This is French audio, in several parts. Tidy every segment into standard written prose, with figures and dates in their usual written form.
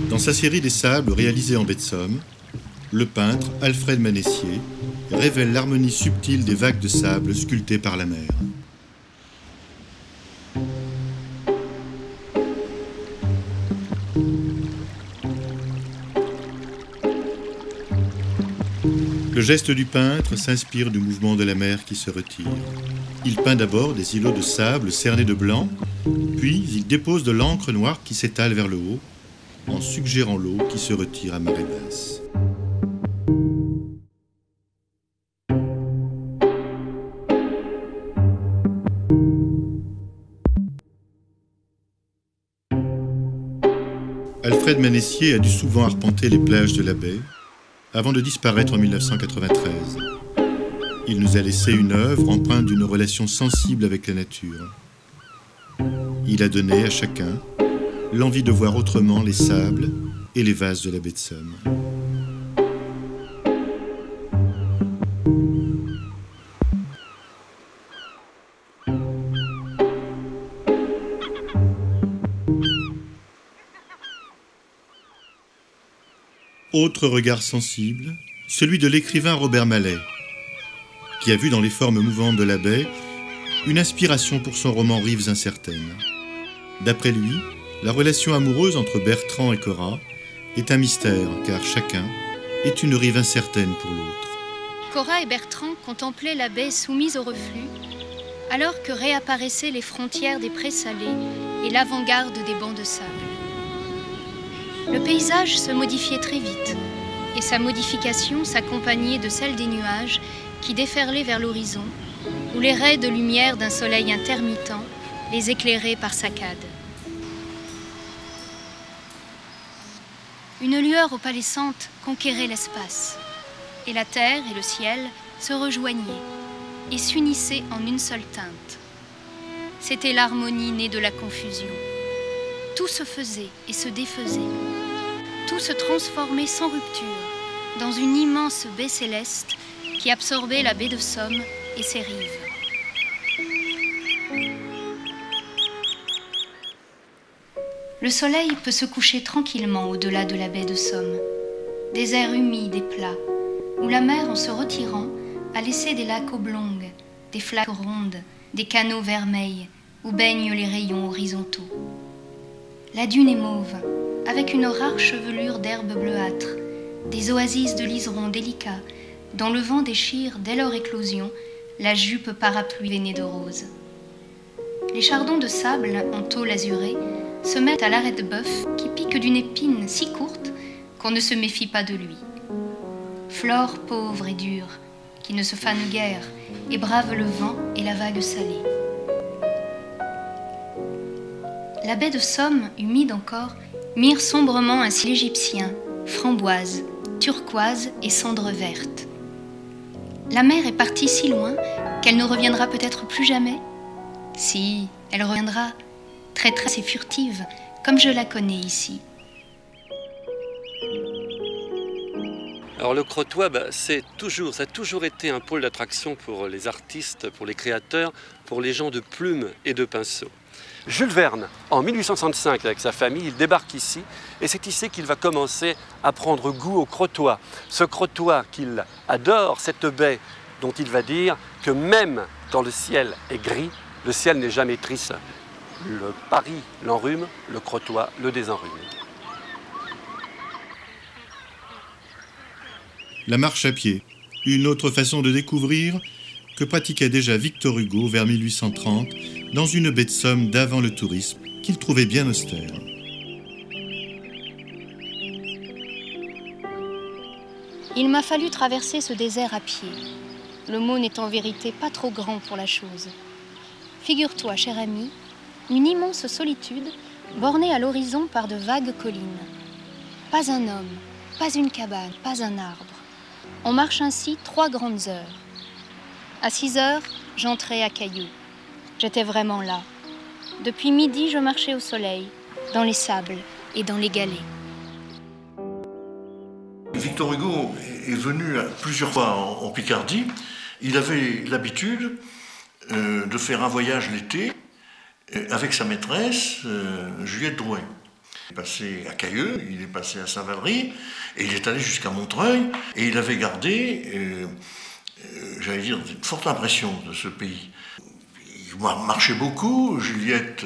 Dans sa série des sables réalisée en baie de Somme, le peintre Alfred Manessier révèle l'harmonie subtile des vagues de sable sculptées par la mer. Le geste du peintre s'inspire du mouvement de la mer qui se retire. Il peint d'abord des îlots de sable cernés de blanc, puis il dépose de l'encre noire qui s'étale vers le haut, en suggérant l'eau qui se retire à marée basse. Alfred Manessier a dû souvent arpenter les plages de la baie, avant de disparaître en 1993. Il nous a laissé une œuvre empreinte d'une relation sensible avec la nature. Il a donné à chacun l'envie de voir autrement les sables et les vases de la baie de Somme. Autre regard sensible, celui de l'écrivain Robert Mallet, qui a vu dans les formes mouvantes de la baie une inspiration pour son roman Rives incertaines. D'après lui, la relation amoureuse entre Bertrand et Cora est un mystère, car chacun est une rive incertaine pour l'autre. Cora et Bertrand contemplaient la baie soumise au reflux, alors que réapparaissaient les frontières des prés salés et l'avant-garde des bancs de sable. Le paysage se modifiait très vite, et sa modification s'accompagnait de celle des nuages qui déferlaient vers l'horizon, où les raies de lumière d'un soleil intermittent les éclairaient par saccades. Une lueur opalescente conquérait l'espace, et la terre et le ciel se rejoignaient et s'unissaient en une seule teinte. C'était l'harmonie née de la confusion. Tout se faisait et se défaisait. Tout se transformait sans rupture dans une immense baie céleste qui absorbait la baie de Somme et ses rives. Le soleil peut se coucher tranquillement au-delà de la baie de Somme. Des airs humides et plats, où la mer, en se retirant, a laissé des lacs oblongs, des flaques rondes, des canaux vermeils, où baignent les rayons horizontaux. La dune est mauve, avec une rare chevelure d'herbes bleuâtres, des oasis de liserons délicats, dont le vent déchire dès leur éclosion la jupe parapluie veinée de rose. Les chardons de sable en tôle azurée se mettent à l'arrêt de bœuf qui pique d'une épine si courte qu'on ne se méfie pas de lui. Flore pauvre et dure, qui ne se fane guère et brave le vent et la vague salée. La baie de Somme, humide encore, mire sombrement un ciel égyptien, framboise, turquoise et cendre verte. La mer est partie si loin qu'elle ne reviendra peut-être plus jamais. Si, elle reviendra, traîtresse et furtive, comme je la connais ici. Alors le Crotoy, ça a toujours été un pôle d'attraction pour les artistes, pour les créateurs, pour les gens de plumes et de pinceaux. Jules Verne, en 1865, avec sa famille, il débarque ici et c'est ici qu'il va commencer à prendre goût au Crotoy. Ce Crotoy qu'il adore, cette baie dont il va dire que même quand le ciel est gris, le ciel n'est jamais triste. Le Paris l'enrhume, le Crotoy le désenrhume. La marche à pied, une autre façon de découvrir que pratiquait déjà Victor Hugo vers 1830 dans une baie de Somme d'avant le tourisme qu'il trouvait bien austère. Il m'a fallu traverser ce désert à pied. Le mot n'est en vérité pas trop grand pour la chose. Figure-toi, cher ami, une immense solitude bornée à l'horizon par de vagues collines. Pas un homme, pas une cabane, pas un arbre. On marche ainsi 3 grandes heures. À 6 heures, j'entrais à Cailloux. J'étais vraiment là. Depuis midi, je marchais au soleil, dans les sables et dans les galets. Victor Hugo est venu plusieurs fois en Picardie. Il avait l'habitude de faire un voyage l'été avec sa maîtresse, Juliette Drouin. Il est passé à Cailleux, il est passé à Saint-Valery, et il est allé jusqu'à Montreuil, et il avait gardé, j'allais dire, une forte impression de ce pays. Il marchait beaucoup, Juliette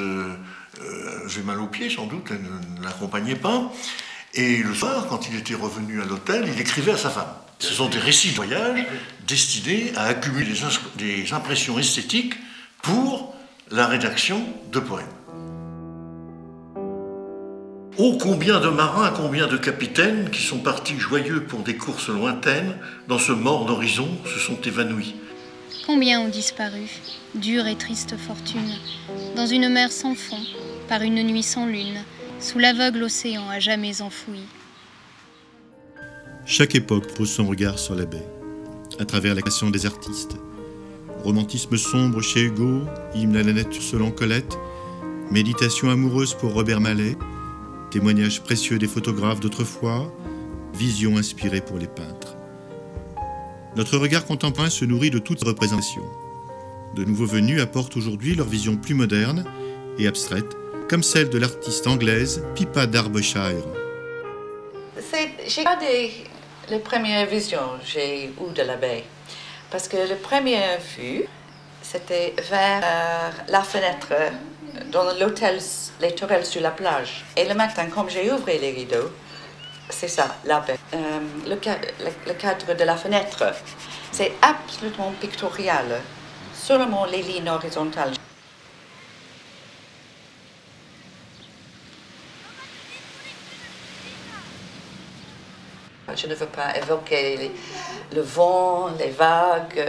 avait mal aux pieds sans doute, elle ne l'accompagnait pas, et le soir, quand il était revenu à l'hôtel, il écrivait à sa femme. Ce sont des récits de voyage destinés à accumuler des impressions esthétiques pour la rédaction de poèmes. Oh, combien de marins, combien de capitaines qui sont partis joyeux pour des courses lointaines, dans ce morne horizon se sont évanouis. Combien ont disparu, dure et triste fortune, dans une mer sans fond, par une nuit sans lune, sous l'aveugle océan à jamais enfoui. Chaque époque pose son regard sur la baie, à travers la création des artistes. Romantisme sombre chez Hugo, hymne à la nature selon Colette, méditation amoureuse pour Robert Mallet, témoignages précieux des photographes d'autrefois, vision inspirée pour les peintres. Notre regard contemporain se nourrit de toutes représentations. De nouveaux venus apportent aujourd'hui leur vision plus moderne et abstraite, comme celle de l'artiste anglaise Pippa Darbyshire. J'ai gardé les premières visions que j'ai eues de la baie, parce que la première vue, c'était vers la fenêtre dans l'hôtel Les Tourelles sur la plage. Et le matin, comme j'ai ouvert les rideaux, c'est ça, la baie. Le cadre de la fenêtre, c'est absolument pictorial, seulement les lignes horizontales. Je ne veux pas évoquer le vent, les vagues,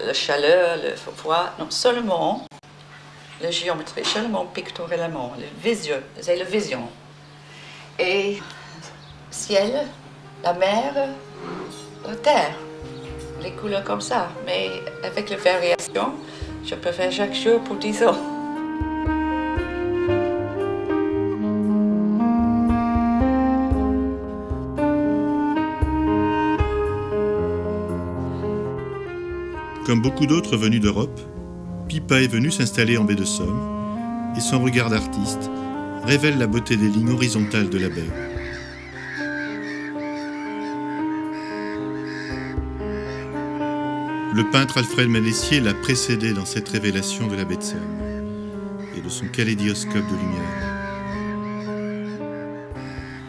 la chaleur, le froid, non, seulement la géométrie, seulement pictoralement, c'est la vision. Et ciel, la mer, la terre, les couleurs comme ça, mais avec les variations, je peux faire chaque jour pour 10 ans. Comme beaucoup d'autres venus d'Europe, Pippa est venue s'installer en baie de Somme et son regard d'artiste révèle la beauté des lignes horizontales de la baie. Le peintre Alfred Manessier l'a précédé dans cette révélation de la baie de Somme et de son kaléidoscope de lumière.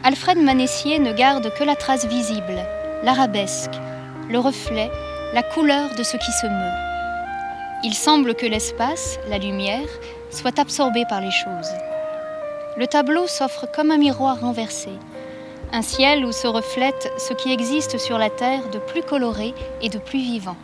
Alfred Manessier ne garde que la trace visible, l'arabesque, le reflet, la couleur de ce qui se meut. Il semble que l'espace, la lumière, soit absorbé par les choses. Le tableau s'offre comme un miroir renversé, un ciel où se reflète ce qui existe sur la terre de plus coloré et de plus vivant.